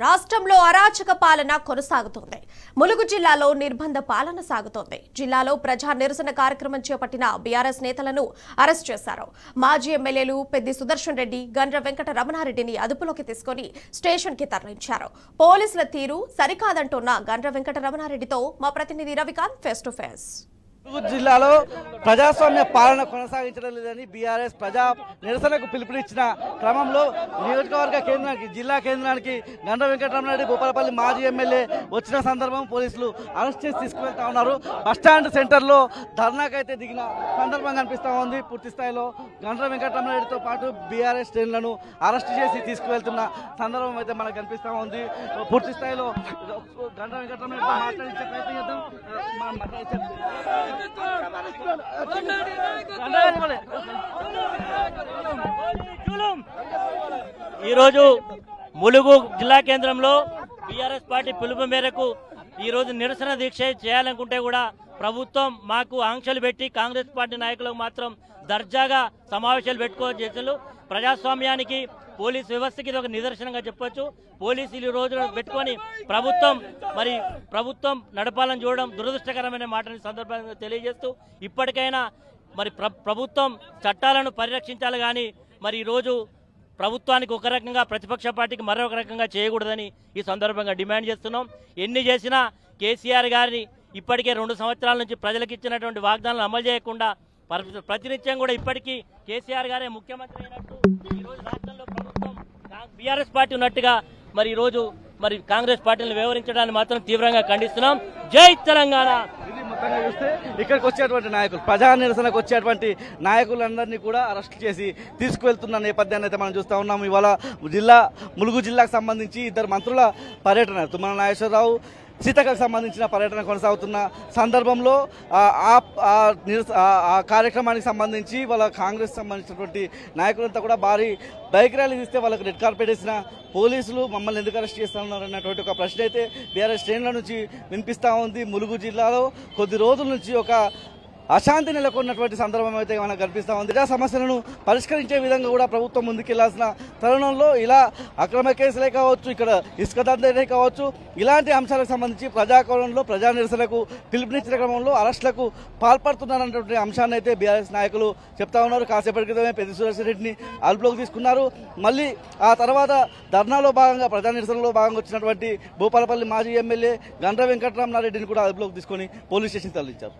రాష్ట్రంలో అరాచక పాలన కొనసాగుతోంది. ములుగు జిల్లాలో నిర్బంధ పాలన సాగుతోంది. జిల్లాలో ప్రజా నిరసన కార్యక్రమం చేపట్టిన బీఆర్ఎస్ నేతలను అరెస్ట్ చేశారు. మాజీ ఎమ్మెల్యేలు పెద్ది సుదర్శన్ రెడ్డి, గండ్ర వెంకట రమణారెడ్డిని అదుపులోకి తీసుకుని స్టేషన్ కి తరలించారు. పోలీసుల తీరు సరికాదంటున్న గండ్ర వెంకట రమణారెడ్డితో మా ప్రతినిధి Ravikanth face to face. Mulugu జిల్లాలో ప్రజాస్వామ్య పాలన కొనసాగించడం లేదని బీఆర్ఎస్ ప్రజా నిరసనకు పిలుపునిచ్చిన క్రమంలో నియోజకవర్గ కేంద్రానికి జిల్లా కేంద్రానికి గండ్ర వెంకటరమణారెడ్డి భూపాలపల్లి మాజీ ఎమ్మెల్యే వచ్చిన సందర్భం పోలీసులు అరెస్ట్ చేసి తీసుకువెళ్తా ఉన్నారు. బస్టాండ్ సెంటర్లో ధర్నాకైతే దిగిన సందర్భం కనిపిస్తూ ఉంది. పూర్తి స్థాయిలో గండ్ర వెంకటరమణారెడ్డితో పాటు బీఆర్ఎస్ శ్రేణులను అరెస్ట్ చేసి తీసుకువెళ్తున్న సందర్భం అయితే మనకు కనిపిస్తూ ఉంది. పూర్తి స్థాయిలో గండ్ర వెంకటరమణారెడ్డితో మాట్లాడించే ప్రయత్నం చేద్దాం. ఈరోజు ములుగు జిల్లా కేంద్రంలో బీఆర్ఎస్ పార్టీ పిలుపు మేరకు ఈరోజు నిరసన దీక్ష చేయాలనుకుంటే కూడా ప్రభుత్వం మాకు ఆంక్షలు పెట్టి కాంగ్రెస్ పార్టీ నాయకులకు మాత్రం దర్జాగా సమావేశాలు పెట్టుకోవచ్చు చేశారు. ప్రజాస్వామ్యానికి పోలీస్ వ్యవస్థకి ఇది ఒక నిదర్శనంగా చెప్పొచ్చు. పోలీసులు ఈ రోజు పెట్టుకొని ప్రభుత్వం నడపాలని చూడడం దురదృష్టకరమైన మాటని సందర్భంగా తెలియజేస్తూ ఇప్పటికైనా ప్రభుత్వం చట్టాలను పరిరక్షించాలి కానీ ఈరోజు ప్రభుత్వానికి ఒక రకంగా ప్రతిపక్ష పార్టీకి మరొక రకంగా చేయకూడదని ఈ సందర్భంగా డిమాండ్ చేస్తున్నాం. ఎన్ని చేసినా కేసీఆర్ గారిని ఇప్పటికే 2 సంవత్సరాల నుంచి ప్రజలకు ఇచ్చినటువంటి వాగ్దానాలను అమలు చేయకుండా ప్రతినిత్యం కూడా ఇప్పటికీ కేసీఆర్ గారే ముఖ్యమంత్రి అయినట్టు ఈరోజు రాష్ట్రంలో ప్రభుత్వం బీఆర్ఎస్ పార్టీ ఉన్నట్టుగా ఈరోజు కాంగ్రెస్ పార్టీని వివరించడాన్ని మాత్రం తీవ్రంగా ఖండిస్తున్నాం. జై తెలంగాణ. ఇది మొత్తంగా చూస్తే ఇక్కడికి వచ్చేటువంటి నాయకులు ప్రజా నిరసనకు వచ్చేటువంటి నాయకులందరినీ కూడా అరెస్ట్ చేసి తీసుకువెళ్తున్న నేపథ్యాన్ని అయితే మనం చూస్తూ ఉన్నాం. ఇవాళ ములుగు జిల్లాకు సంబంధించి 2 మంత్రుల పర్యటన, తుమ్మల నాగేశ్వరరావు సీతక్కకు సంబంధించిన పర్యటన కొనసాగుతున్న సందర్భంలో ఆ కార్యక్రమానికి సంబంధించి వాళ్ళ కాంగ్రెస్ సంబంధించినటువంటి నాయకులంతా కూడా భారీ బైక్ ర్యాలీ తీస్తే వాళ్ళకు రెడ్ కార్పెట్ వేసిన పోలీసులు మమ్మల్ని ఎందుకు అరెస్ట్ చేస్తున్నారు అన్నటువంటి ఒక ప్రశ్న అయితే బీఆర్ఎస్ శ్రేణుల నుంచి వినిపిస్తూ ఉంది. ములుగు జిల్లాలో కొద్ది రోజుల నుంచి ఒక అశాంతి నెలకొన్నటువంటి సందర్భం అయితే మనకు కనిపిస్తూ ఉంది. ఆ సమస్యలను పరిష్కరించే విధంగా కూడా ప్రభుత్వం ముందుకెళ్లాల్సిన తరుణంలో ఇలా అక్రమ కేసులే కావచ్చు, ఇక్కడ ఇసుక దందనే కావచ్చు, ఇలాంటి అంశాలకు సంబంధించి ప్రజాకోణంలో ప్రజా నిరసనకు పిలుపునిచ్చిన క్రమంలో అరెస్టులకు పాల్పడుతున్నారన్నటువంటి అంశాన్ని అయితే బీఆర్ఎస్ నాయకులు చెప్తా ఉన్నారు. కాసేపటి క్రితమే పెద్ది సుదర్శన్ రెడ్డిని అదుపులోకి తీసుకున్నారు. మళ్ళీ ఆ తర్వాత ధర్నాలో భాగంగా ప్రజా నిరసనలో భాగంగా వచ్చినటువంటి భూపాలపల్లి మాజీ ఎమ్మెల్యే గండ్ర వెంకటరమణారెడ్డిని కూడా అదుపులోకి తీసుకొని పోలీస్ స్టేషన్ తరలించారు.